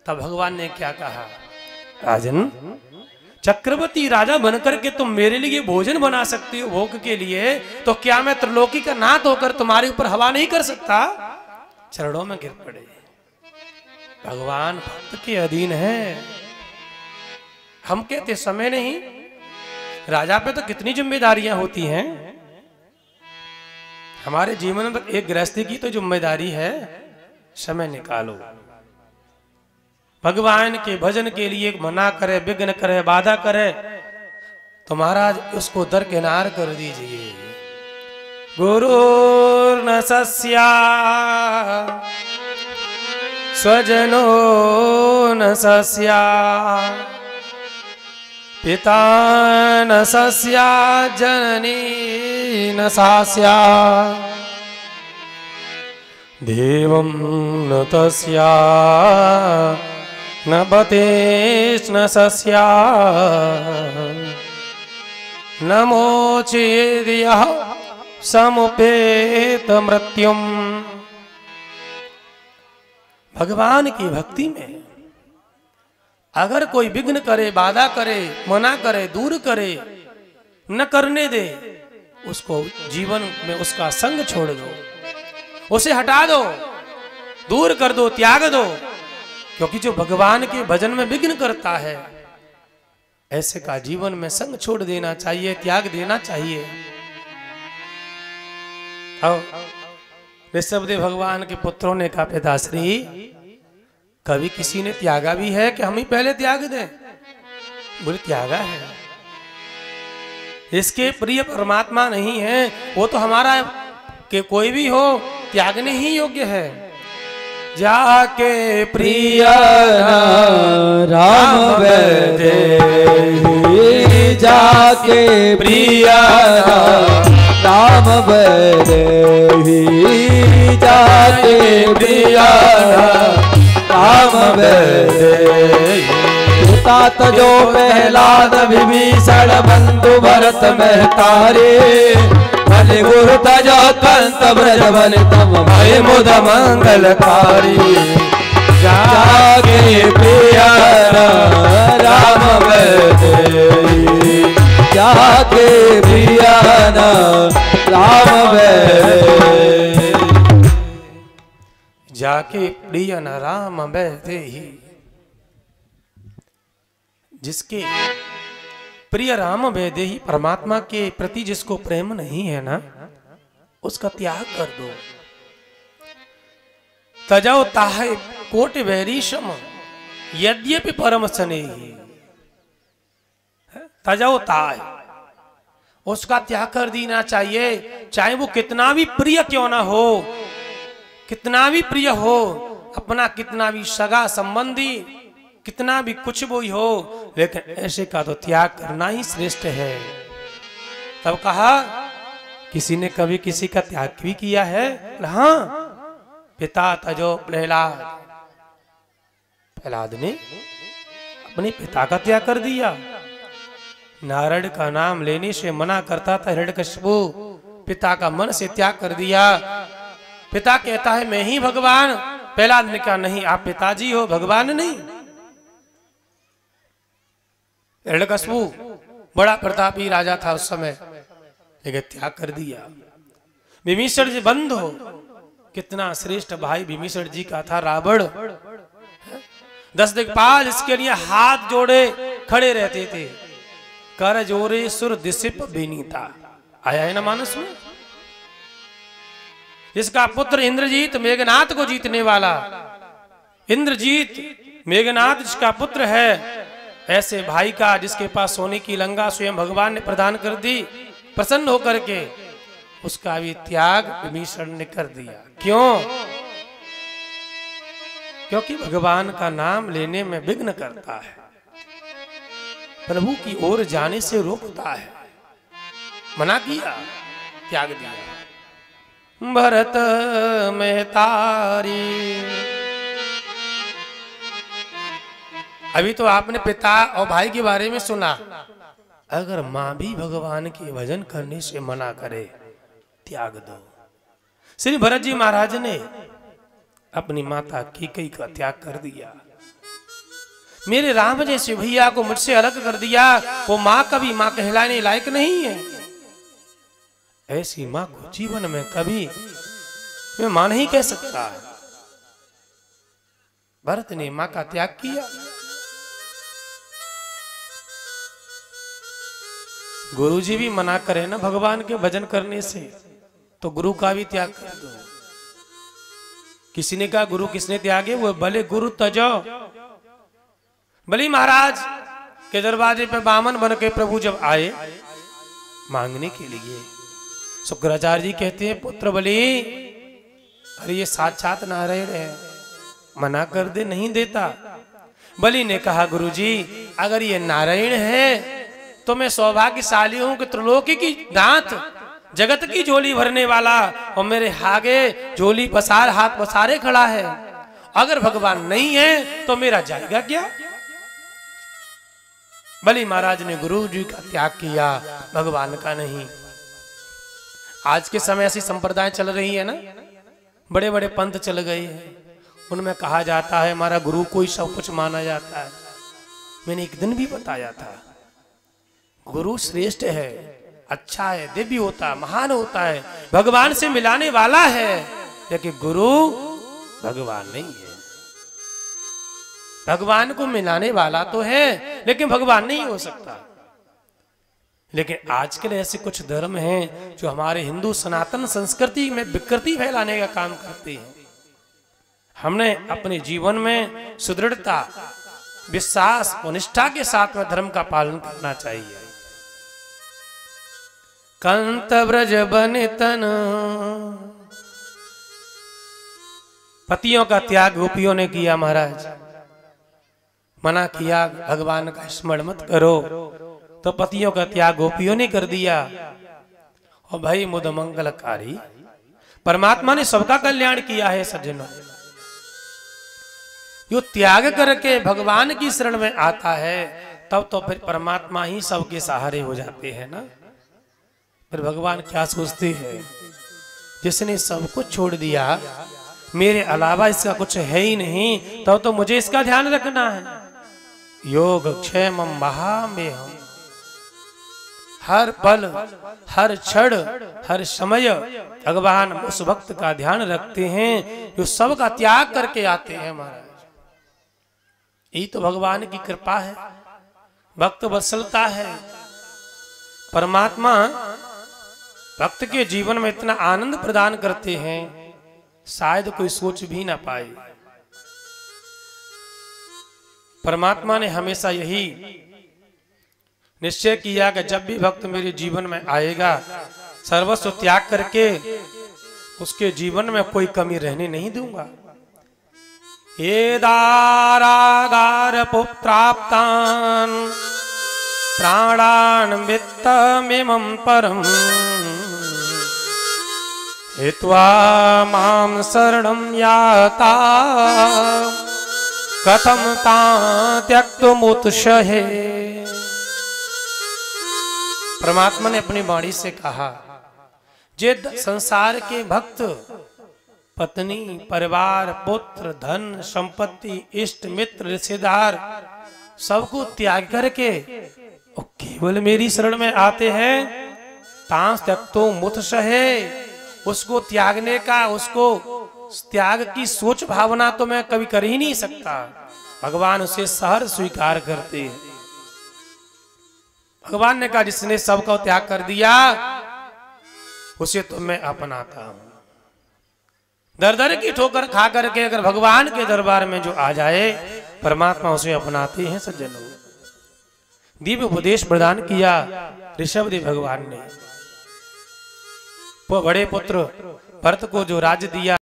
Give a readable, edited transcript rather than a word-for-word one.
तब भगवान ने क्या कहा, राजन चक्रवर्ती राजा बनकर के तुम मेरे लिए भोजन बना सकते हो भोग के लिए, तो क्या मैं त्रिलोकी का नाथ होकर तुम्हारे ऊपर हवा नहीं कर सकता? चरणों में गिर पड़े। भगवान भक्त के अधीन है। हम कहते समय नहीं, राजा पे तो कितनी जिम्मेदारियां होती हैं। हमारे जीवन में एक गृहस्थी की तो जिम्मेदारी है, समय निकालो। भगवान के भजन के लिए मना करे, विघ्न करे, बाधा करे तो महाराज उसको दरकिनार कर दीजिए। गुरुर्न सस्या स्वजनो न सस्या पिता न सस्या जननी न सास्या देवं न तस्या न पतेष्न सस्या न मोचेद यः समुपेत मृत्युम। भगवान की भक्ति में अगर कोई विघ्न करे, बाधा करे, मना करे, दूर करे, न करने दे, उसको जीवन में उसका संग छोड़ दो, उसे हटा दो, दूर कर दो, त्याग दो। क्योंकि जो भगवान के भजन में विघ्न करता है, ऐसे का जीवन में संग छोड़ देना चाहिए, त्याग देना चाहिए। ऋषभदेव भगवान के पुत्रों ने कहा, पिताश्री कभी किसी ने त्यागा भी है कि हम ही पहले त्याग दें? बोले त्यागा है। इसके प्रिय परमात्मा नहीं है, वो तो हमारा कि कोई भी हो त्यागने ही योग्य है। जाके प्रिय राम वैदेही, जाके प्रिय राम वैदेही, जाके प्रिय राम वैदेही। तात जो प्रहलाद विभीषण बंधु भरत महतारे, भले गुरु तजो कंत ब्रज बन तम भय मुद मंगलकारी। जागे प्रिय राम वैदेही, जागे प्रिय राम वैदेही, जाके प्रिय राम वैदेही। जिसके प्रिय राम वैदेही परमात्मा के प्रति जिसको प्रेम नहीं है ना, उसका त्याग कर दो। तजौ ताहे कोट वैरीशम यद्यपि परम स्नेही। तजौ ताहे, उसका त्याग कर देना चाहिए, चाहे वो कितना भी प्रिय क्यों ना हो, कितना भी प्रिय हो, अपना कितना भी सगा संबंधी, कितना भी कुछ वो ही हो, लेकिन ऐसे का तो त्याग करना ही श्रेष्ठ है। तब कहा, किसी ने कभी किसी का त्याग भी किया है? हाँ, पिता तजो प्रहलाद। प्रहलाद ने अपने पिता का त्याग कर दिया। नारायण का नाम लेने से मना करता था हिरण्यकशिपु, पिता का मन से त्याग कर दिया। पिता कहता है मैं ही भगवान। प्रहलाद ने कहा नहीं, आप पिताजी हो, भगवान नहीं। हिरण्यकशिपु बड़ा प्रतापी राजा था उस समय, लेकिन त्याग कर दिया। विभीषण जी बंधु, कितना श्रेष्ठ भाई विभीषण जी का था रावण। 10 दिक्पाल इसके लिए हाथ जोड़े खड़े रहते थे। कर जोरे सुर दिसिप विनीता, आया है ना मानस में। जिसका पुत्र इंद्रजीत मेघनाथ को जीतने वाला, इंद्रजीत मेघनाथ जिसका पुत्र है, ऐसे भाई का जिसके पास सोने की लंका स्वयं भगवान ने प्रदान कर दी, प्रसन्न होकर के उसका भी त्याग विभीषण ने कर दिया। क्यों? क्योंकि भगवान का नाम लेने में विघ्न करता है, प्रभु की ओर जाने से रोकता है। मना किया, त्याग दिया। भरत में तारी, अभी तो आपने पिता और भाई के बारे में सुना। अगर मां भी भगवान के भजन करने से मना करे, त्याग दो। श्री भरत जी महाराज ने अपनी माता कैकेयी का त्याग कर दिया। मेरे राम जैसे भैया को मुझसे अलग कर दिया। वो माँ कभी माँ कहलाने लायक नहीं है। ऐसी माँ को जीवन में कभी मैं माँ नहीं कह सकता। भरत ने माँ का त्याग किया। गुरु जी भी मना करे ना भगवान के भजन करने से, तो गुरु का भी त्याग कर दो। किसी ने कहा गुरु किसने त्यागे? वो भले गुरु तजो। बलि महाराज के दरवाजे पे बामन बन के प्रभु जब आए मांगने के लिए, शुक्राचार्य जी कहते हैं पुत्र बलि, अरे ये साक्षात नारायण है, मना कर दे, नहीं देता। बलि ने कहा गुरुजी अगर ये नारायण है तो मैं सौभाग्यशाली हूं कि त्रिलोकी की दांत जगत की झोली भरने वाला और मेरे आगे झोली पसार हाथ पसारे खड़ा है। अगर भगवान नहीं है तो मेरा जाएगा क्या? बलि महाराज ने गुरु जी का त्याग किया, भगवान का नहीं। आज के समय ऐसी संप्रदाय चल रही है ना, बड़े बड़े पंथ चल गए हैं, उनमें कहा जाता है हमारा गुरु को ही सब कुछ माना जाता है। मैंने एक दिन भी बताया था गुरु श्रेष्ठ है, अच्छा है, दिव्य होता है, महान होता है, भगवान से मिलाने वाला है, लेकिन गुरु भगवान नहीं है। भगवान को मिलाने वाला तो है लेकिन भगवान नहीं हो सकता। लेकिन आजकल ऐसे कुछ धर्म हैं जो हमारे हिंदू सनातन संस्कृति में विकृति फैलाने का काम करते हैं। हमने अपने जीवन में सुदृढ़ता, विश्वास और निष्ठा के साथ में धर्म का पालन करना चाहिए। कंत ब्रज बने तन, पतियों का त्याग गोपियों ने किया। महाराज मना किया भगवान का स्मरण मत करो, तो पतियों का त्याग गोपियों ने कर दिया। और भाई मुद मंगलकारी परमात्मा ने सबका कल्याण किया है सज्जनों। जो त्याग करके भगवान की शरण में आता है तब तो फिर परमात्मा ही सबके सहारे हो जाते हैं ना। फिर भगवान क्या सोचते हैं, जिसने सब कुछ छोड़ दिया, मेरे अलावा इसका कुछ है ही नहीं, तब तो मुझे इसका ध्यान रखना है। योग क्षेमम महामेहम, हर पल हर क्षण हर समय भगवान उस भक्त का ध्यान रखते हैं जो सबका त्याग करके आते हैं। महाराज यही तो भगवान की कृपा है, भक्त वत्सलता है। परमात्मा भक्त के जीवन में इतना आनंद प्रदान करते हैं शायद कोई सोच भी ना पाए। परमात्मा ने हमेशा यही निश्चय किया कि जब भी भक्त मेरे जीवन में आएगा सर्वस्व त्याग करके उसके जीवन में कोई कमी रहने नहीं दूंगा। ये दारागार पुत्राप्तान प्राणान वित्तमिमं परम हित्वा मां शरणं याता कथम ता त्यक्तुमुत्सहे। परमात्मा ने अपनी वाणी से कहा, जे संसार के भक्त पत्नी, परिवार, पुत्र, धन, संपत्ति, इष्ट मित्र, रिश्तेदार सबको त्याग करके और केवल मेरी शरण में आते हैं, तांस त्यक्तो मुत्सहे, उसको त्यागने का, उसको त्याग की सोच भावना तो मैं कभी कर ही नहीं सकता। भगवान उसे सहर्ष स्वीकार करते हैं। भगवान ने कहा जिसने सबका त्याग कर दिया उसे तो मैं अपनाता हूं। दर दर की ठोकर खा करके अगर भगवान के दरबार में जो आ जाए परमात्मा उसे अपनाते हैं। सज्जनों, दिव्य उपदेश प्रदान किया ऋषभदेव भगवान ने। वो बड़े पुत्र भरत को जो राज्य दिया